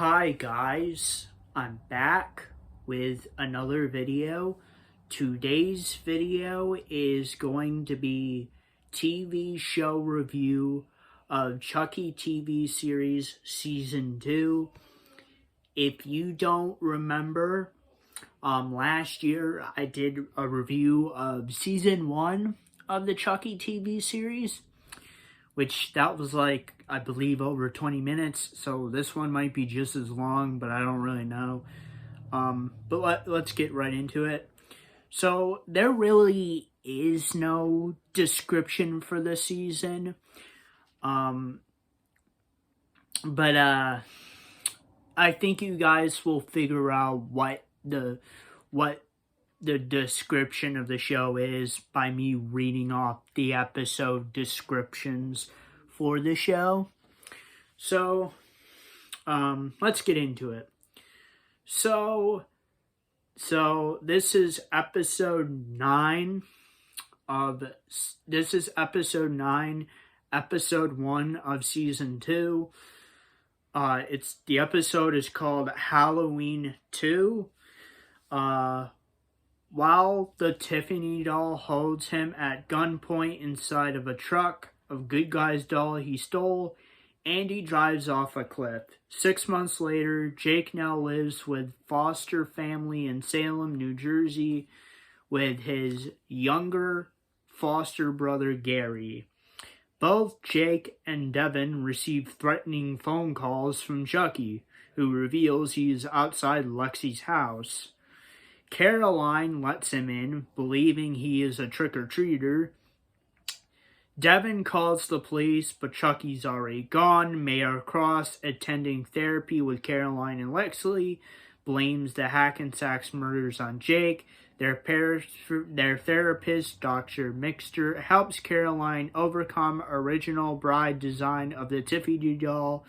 Hi guys, I'm back with another video. Today's video is going to be TV show review of Chucky TV series season 2. If you don't remember, last year I did a review of season 1 of the Chucky TV series, which that was like, I believe, over 20 minutes. So this one might be just as long, but I don't really know. But let's get right into it. So there really is no description for the season. But I think you guys will figure out what the description of the show is by me reading off the episode descriptions for the show. So, let's get into it. So this is episode 9 episode 1 of season 2. The episode is called Halloween 2. While the Tiffany doll holds him at gunpoint inside of a truck of Good Guy's doll he stole, Andy drives off a cliff. 6 months later, Jake now lives with foster family in Salem, New Jersey, with his younger foster brother Gary. Both Jake and Devin receive threatening phone calls from Chucky, who reveals he is outside Lexi's house. Caroline lets him in, believing he is a trick-or-treater. Devin calls the police, but Chucky's already gone. Mayor Cross, attending therapy with Caroline and Lexi, blames the Hackensack's murders on Jake. Their therapist, Dr. Mixter, helps Caroline overcome original bride design of the Tiffany doll.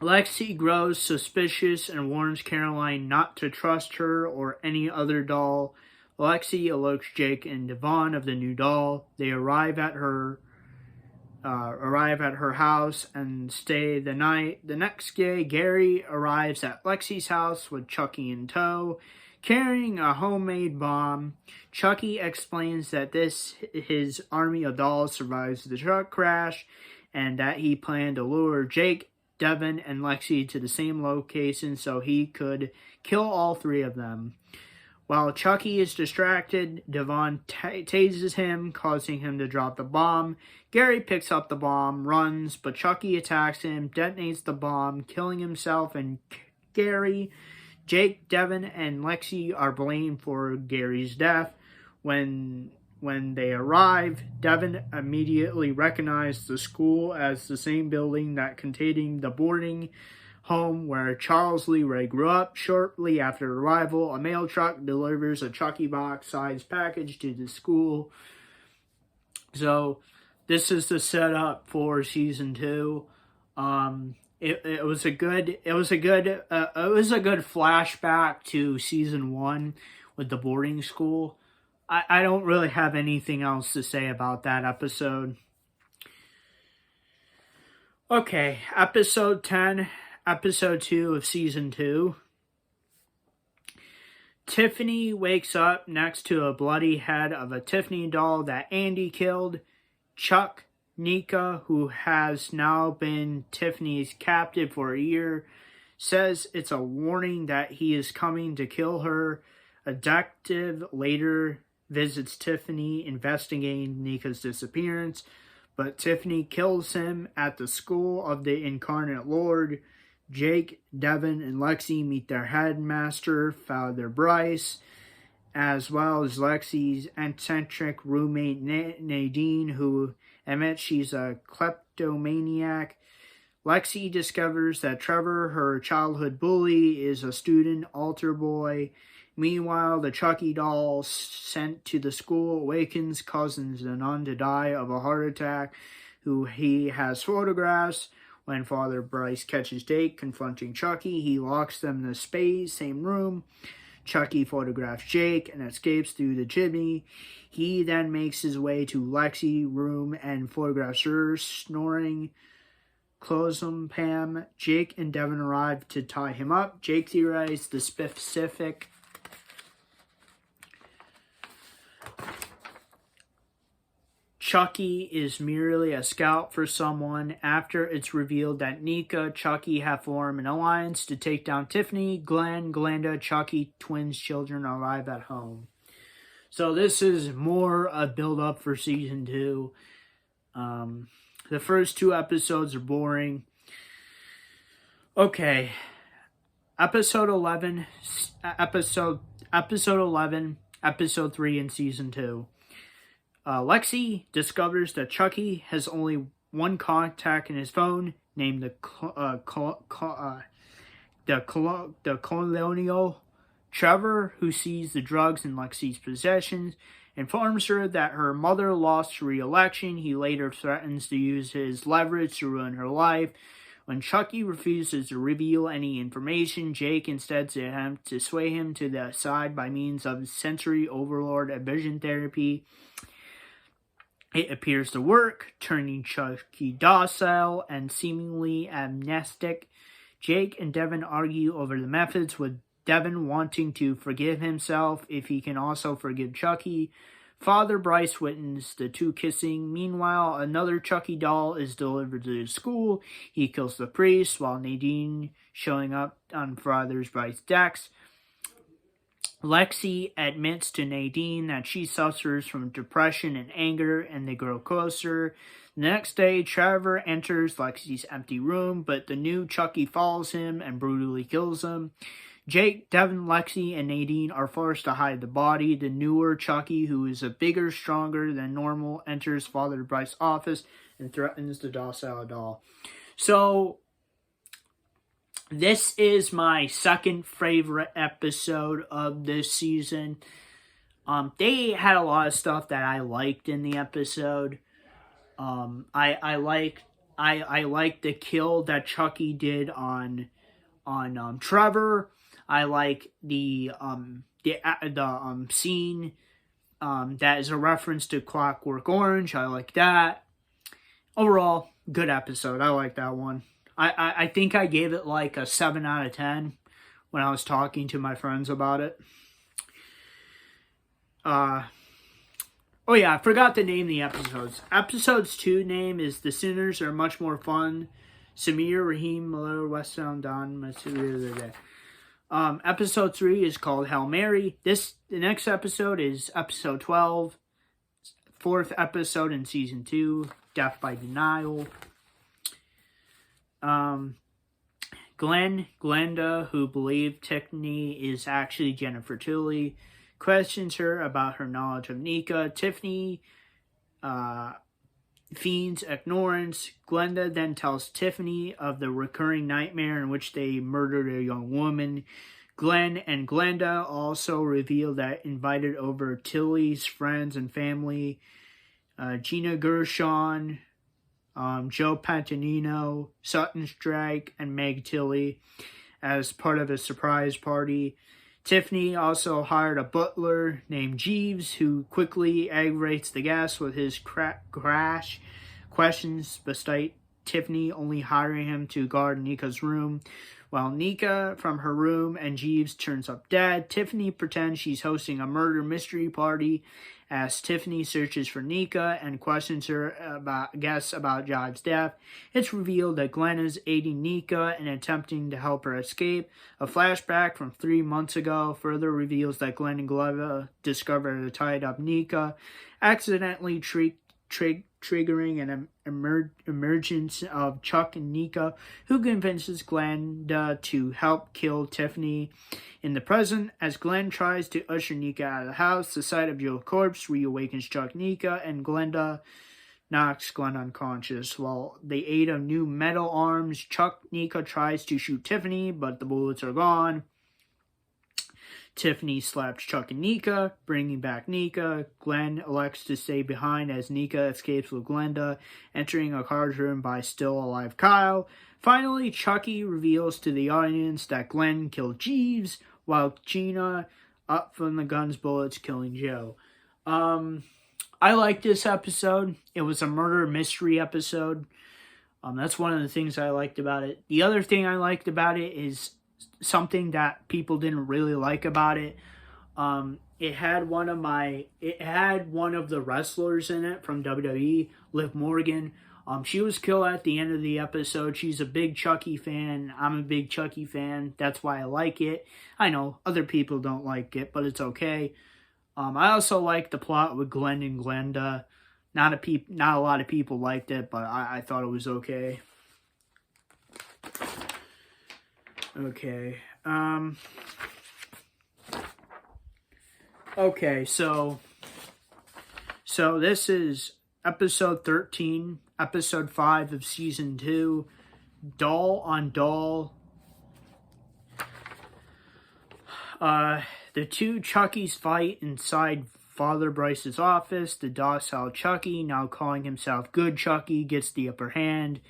Lexi grows suspicious and warns Caroline not to trust her or any other doll. Lexi alerts Jake and Devon of the new doll. They arrive at her house and stay the night. The next day, Gary arrives at Lexi's house with Chucky in tow, carrying a homemade bomb. Chucky explains that his army of dolls survives the truck crash and that he planned to lure Jake, Devin, and Lexi to the same location so he could kill all three of them. While Chucky is distracted, Devon tases him, causing him to drop the bomb. Gary picks up the bomb, runs, but Chucky attacks him, detonates the bomb, killing himself and Gary. Jake, Devin, and Lexi are blamed for Gary's death. When they arrive, Devin immediately recognized the school as the same building that contained the boarding home where Charles Lee Ray grew up. Shortly after arrival, a mail truck delivers a Chucky box-sized package to the school. So, this is the setup for season 2. It was a good flashback to season 1 with the boarding school. I don't really have anything else to say about that episode. Okay, episode 10, episode 2 of season 2. Tiffany wakes up next to a bloody head of a Tiffany doll that Andy killed. Chuck, Nika, who has now been Tiffany's captive for a year, says it's a warning that he is coming to kill her. A detective later visits Tiffany, investigating Nika's disappearance, but Tiffany kills him at the school of the Incarnate Lord. Jake, Devin, and Lexi meet their headmaster, Father Bryce, as well as Lexi's eccentric roommate Nadine, who admits she's a kleptomaniac. Lexi discovers that Trevor, her childhood bully, is a student altar boy. Meanwhile, the Chucky doll sent to the school awakens, causing the nun to die of a heart attack, who he has photographs. When Father Bryce catches Jake confronting Chucky, he locks them in the same room. Chucky photographs Jake and escapes through the chimney. He then makes his way to Lexi's room and photographs her snoring. clozapam. Jake and Devin arrive to tie him up. Jake theorized the specific Chucky is merely a scout for someone. After it's revealed that Nika, Chucky have formed an alliance to take down Tiffany, Glenn, Glenda, Chucky, twins' children arrive at home. So this is more a build-up for season 2. The first 2 episodes are boring. Okay. Episode 11, episode 3 in season 2. Lexi discovers that Chucky has only one contact in his phone, named the colonial Trevor, who sees the drugs in Lexi's possessions, informs her that her mother lost re-election. He later threatens to use his leverage to ruin her life. When Chucky refuses to reveal any information, Jake instead attempts to sway him to the side by means of sensory overload and vision therapy. It appears to work, turning Chucky docile and seemingly amnestic. Jake and Devin argue over the methods, with Devin wanting to forgive himself if he can also forgive Chucky. Father Bryce witnesses the 2 kissing. Meanwhile, another Chucky doll is delivered to the school. He kills the priest, while Nadine showing up on Father Bryce's decks. Lexi admits to Nadine that she suffers from depression and anger, and they grow closer. The next day, Trevor enters Lexi's empty room, but the new Chucky follows him and brutally kills him. Jake, Devin, Lexi, and Nadine are forced to hide the body. The newer Chucky, who is a bigger, stronger than normal, enters Father Bryce's office and threatens the docile doll. So, this is my second favorite episode of this season. They had a lot of stuff that I liked in the episode. I liked the kill that Chucky did on Trevor. I like the scene that is a reference to Clockwork Orange. I like that. Overall, good episode. I like that one. I think I gave it like a 7 out of 10 when I was talking to my friends about it. Oh yeah, I forgot to name the episodes. Episodes 2 name is The Sinners Are Much More Fun. Samir, Raheem, Miller, Westbound, Don, Masuri. Episode 3 is called Hail Mary. The next episode is episode 12. 4th episode in season 2, Death by Denial. Glenda, who believed Tiffany is actually Jennifer Tilly, questions her about her knowledge of Nika. Tiffany feigns ignorance. Glenda then tells Tiffany of the recurring nightmare in which they murdered a young woman. Glenn and Glenda also reveal that invited over Tilly's friends and family, Gina Gershon, Joe Pantanino, Sutton Strike, and Meg Tilly as part of a surprise party. Tiffany also hired a butler named Jeeves, who quickly aggravates the guests with his crash questions, despite Tiffany only hiring him to guard Nika's room. While Nika from her room and Jeeves turns up dead, Tiffany pretends she's hosting a murder mystery party as Tiffany searches for Nika and questions her about Jive's death. It's revealed that Glenn is aiding Nika and attempting to help her escape. A flashback from 3 months ago further reveals that Glenn and Glenda discovered a tied-up Nika, accidentally triggering an emergence of Chuck and Nika, who convinces Glenda to help kill Tiffany. In the present, as Glenn tries to usher Nika out of the house, the sight of Joe's corpse reawakens Chuck, Nika, and Glenda knocks Glenn unconscious. While the aid of new metal arms, Chuck Nika tries to shoot Tiffany, but the bullets are gone. Tiffany slaps Chuck and Nika, bringing back Nika. Glenn elects to stay behind as Nika escapes with Glenda, entering a card room by still alive Kyle. Finally, Chucky reveals to the audience that Glenn killed Jeeves, while Gina up from the gun's bullets, killing Joe. I like this episode. It was a murder mystery episode. That's one of the things I liked about it. The other thing I liked about it is something that people didn't really like about it. It had one of the wrestlers in it from WWE, Liv Morgan. She was killed at the end of the episode. She's a big Chucky fan. I'm a big Chucky fan. That's why I like it. I know other people don't like it, but it's okay. I also like the plot with Glenn and Glenda. Not a lot of people liked it, but I thought it was okay. Okay. Okay, so this is episode 13, episode 5 of season 2, Doll on Doll. The two Chuckies fight inside Father Bryce's office. The docile Chucky, now calling himself Good Chucky, gets the upper hand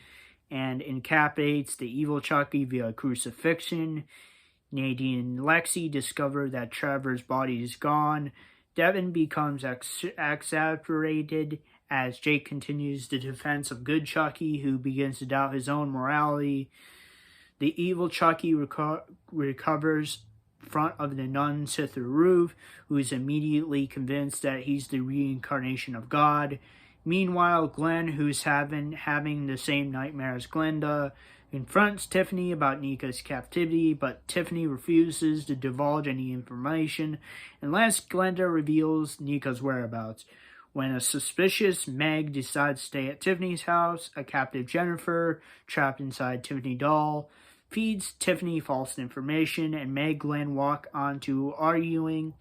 and incapacitates the evil Chucky via crucifixion. Nadine and Lexi discover that Trevor's body is gone. Devin becomes exasperated as Jake continues the defense of Good Chucky, who begins to doubt his own morality. The evil Chucky recovers front of the nun Sither roof, who is immediately convinced that he's the reincarnation of God. Meanwhile, Glenn, who's having the same nightmare as Glenda, confronts Tiffany about Nika's captivity, but Tiffany refuses to divulge any information unless Glenda reveals Nika's whereabouts. When a suspicious Meg decides to stay at Tiffany's house, a captive Jennifer, trapped inside Tiffany doll, feeds Tiffany false information, and Meg and Glenn walk on to arguing.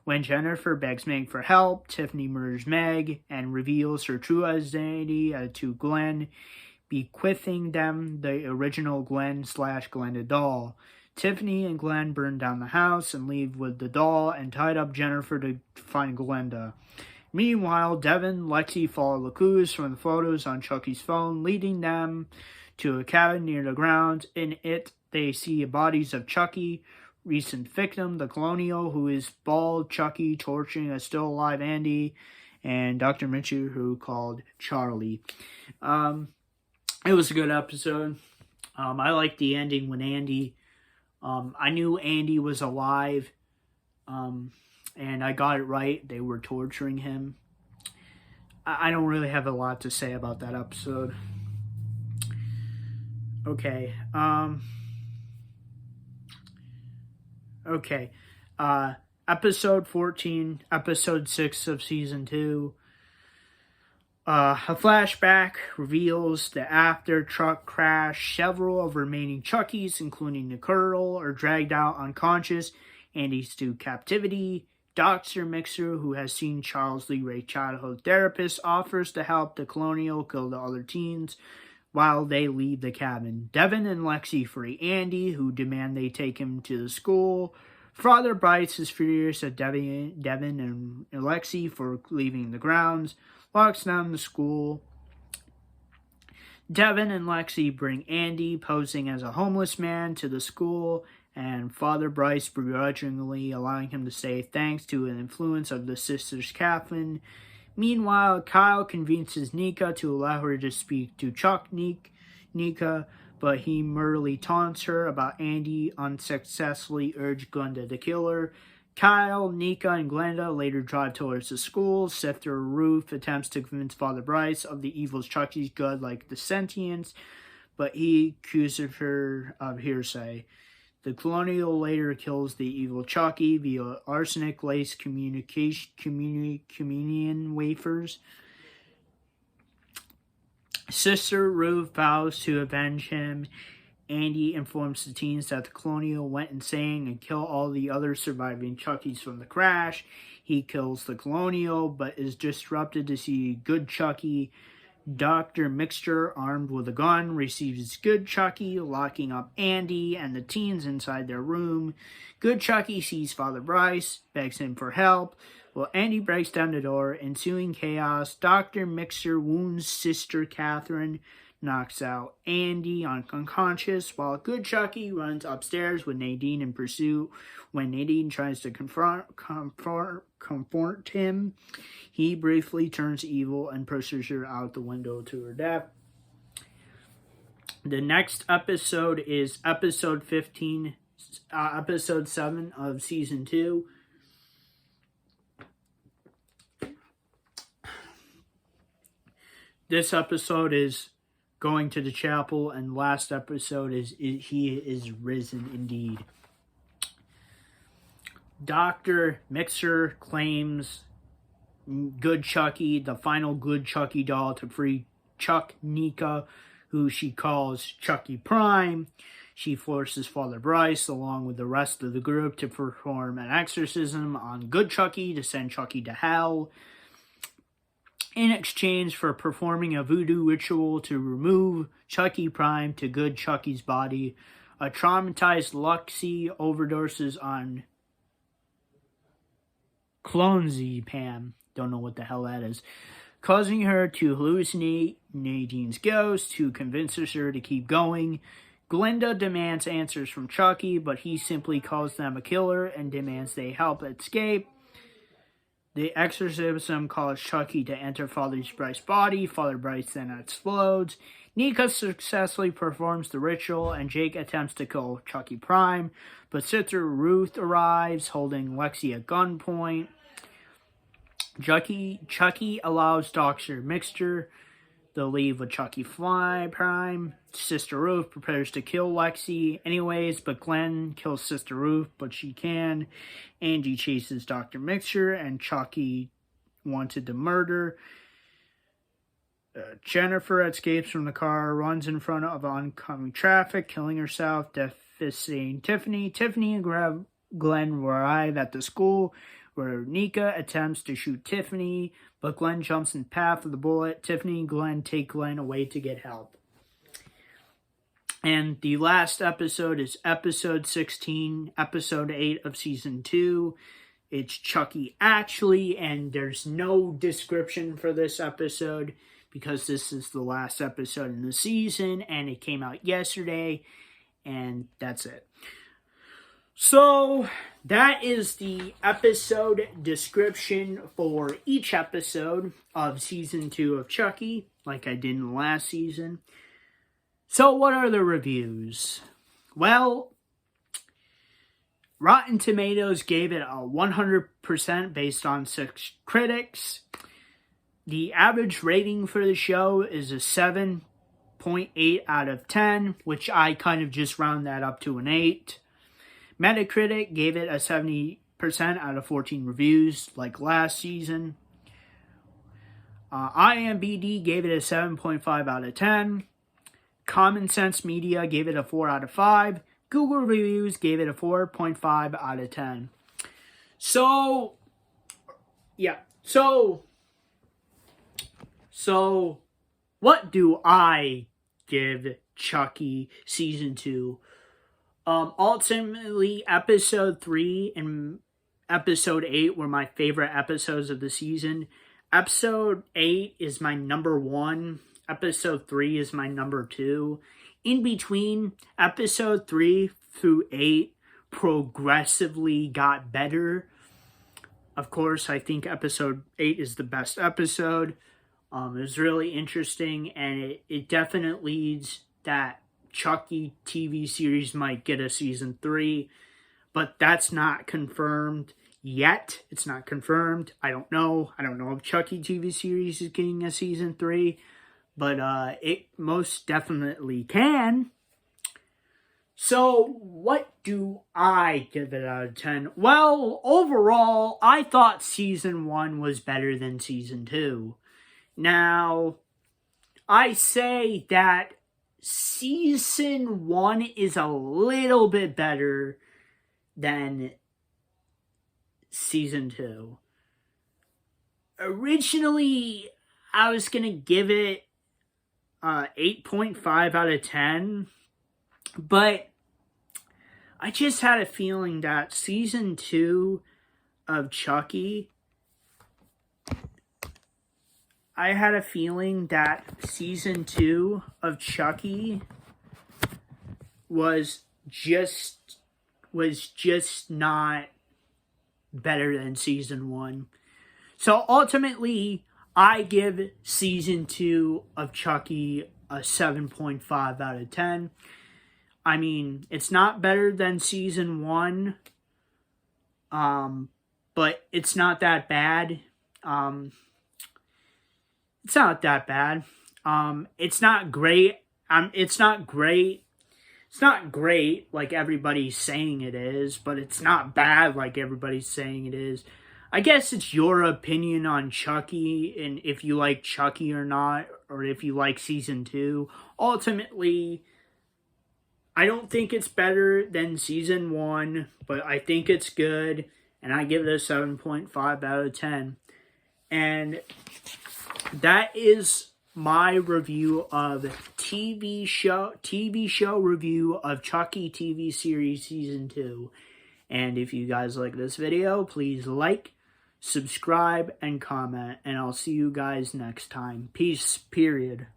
When Jennifer begs Meg for help, Tiffany murders Meg and reveals her true identity to Glenn, bequeathing them the original Glenn/Glenda doll. Tiffany and Glenn burn down the house and leave with the doll and tied up Jennifer to find Glenda. Meanwhile, Devin and Lexi follow the clues from the photos on Chucky's phone, leading them to a cabin near the grounds. In it, they see bodies of Chucky, recent victim, the Colonial, who is bald Chucky, torturing a still alive Andy, and Dr. Mitchell, who called Charlie. It was a good episode. I liked the ending when Andy, I knew Andy was alive, and I got it right. They were torturing him. I don't really have a lot to say about that episode. Okay. Episode 14, episode 6 of season 2. A flashback reveals that after truck crash, several of remaining Chuckies, including the Colonel, are dragged out unconscious. Andy's to captivity. Dr. Mixer, who has seen Charles Lee Ray childhood therapist, offers to help the Colonial kill the other teens while they leave the cabin. Devin and Lexi free Andy, who demand they take him to the school. Father Bryce is furious at Devin and Lexi for leaving the grounds, locks down the school. Devin and Lexi bring Andy, posing as a homeless man, to the school, and Father Bryce begrudgingly allowing him to say thanks to an influence of the sisters Kathleen. Meanwhile, Kyle convinces Nika to allow her to speak to Nika, but he merely taunts her about Andy, unsuccessfully urged Glenda to kill her. Kyle, Nika, and Glenda later drive towards the school. Sifter Roof attempts to convince Father Bryce of the evil Chucky's good like the sentience, but he accuses her of hearsay. The Colonial later kills the evil Chucky via arsenic-laced communion wafers. Sister Rue vows to avenge him. Andy informs the teens that the Colonial went insane and killed all the other surviving Chuckies from the crash. He kills the Colonial, but is disrupted to see Good Chucky. Dr. Mixture, armed with a gun, receives Good Chucky, locking up Andy and the teens inside their room. Good Chucky sees Father Bryce, begs him for help. While Andy breaks down the door, ensuing chaos, Dr. Mixture wounds Sister Catherine, knocks out Andy unconscious, while Good Chucky runs upstairs with Nadine in pursuit. When Nadine tries to confront him, he briefly turns evil and pushes her out the window to her death. The next episode is episode 15, episode 7 of season 2. This episode is going to the chapel, and last episode is he is risen indeed. Dr. Mixer claims good Chucky, the final good Chucky doll, to free Chuck Nika, who she calls Chucky Prime. She forces Father Bryce, along with the rest of the group, to perform an exorcism on good Chucky to send Chucky to hell. In exchange for performing a voodoo ritual to remove Chucky Prime to good Chucky's body, a traumatized Lexi overdoses on clonazepam, don't know what the hell that is, causing her to hallucinate Nadine's ghost, who convinces her to keep going. Glinda demands answers from Chucky, but he simply calls them a killer and demands they help escape. The exorcism causes Chucky to enter Father Bryce's body. Father Bryce then explodes. Nika successfully performs the ritual, and Jake attempts to kill Chucky Prime, but Sister Ruth arrives, holding Lexi at gunpoint. Chucky allows Dr. Mixer to leave with Chucky Prime. Sister Ruth prepares to kill Lexi anyways, but Glenn kills Sister Ruth, but she can. Andy chases Dr. Mixer, and Chucky wanted to murder. Jennifer escapes from the car, runs in front of oncoming traffic, killing herself, deficating Tiffany. Tiffany and Glenn arrive at the school, where Nika attempts to shoot Tiffany, but Glenn jumps in the path of the bullet. Tiffany and Glenn take Glenn away to get help. And the last episode is episode 16, episode 8 of season 2. It's Chucky Actually, and there's no description for this episode because this is the last episode in the season, and it came out yesterday, and that's it. So, that is the episode description for each episode of Season 2 of Chucky, like I did in the last season. So, what are the reviews? Well, Rotten Tomatoes gave it a 100% based on 6 critics. The average rating for the show is a 7.8 out of 10, which I kind of just round that up to an 8. Metacritic gave it a 70% out of 14 reviews, like last season. IMDb gave it a 7.5 out of 10. Common Sense Media gave it a 4 out of 5. Google Reviews gave it a 4.5 out of 10. So, yeah. So, what do I give Chucky Season 2? Ultimately, episode 3 and episode 8 were my favorite episodes of the season. Episode 8 is my number 1. Episode 3 is my number 2. In between, episode 3 through 8 progressively got better. Of course, I think episode 8 is the best episode. It was really interesting, and it definitely leads that Chucky TV series might get a season 3, but that's not confirmed yet. It's not confirmed. I don't know if Chucky TV series is getting a season 3, but it most definitely can. So, what do I give it out of 10? Well, overall, I thought season 1 was better than season 2. Now, I say that season 1 is a little bit better than season 2. Originally, I was going to give it 8.5 out of 10, but I just had a feeling that season 2 of Chucky, was just not better than season 1. So ultimately, I give season 2 of Chucky a 7.5 out of 10. I mean, it's not better than season 1, but it's not that bad. It's not that bad. It's not great. It's not great. It's not great like everybody's saying it is, but it's not bad like everybody's saying it is. I guess it's your opinion on Chucky and if you like Chucky or not, or if you like season 2. Ultimately, I don't think it's better than season 1, but I think it's good, and I give it a 7.5 out of 10. And that is my review of TV show review of Chucky TV series season 2. And if you guys like this video, please like, subscribe, and comment. And I'll see you guys next time. Peace, period.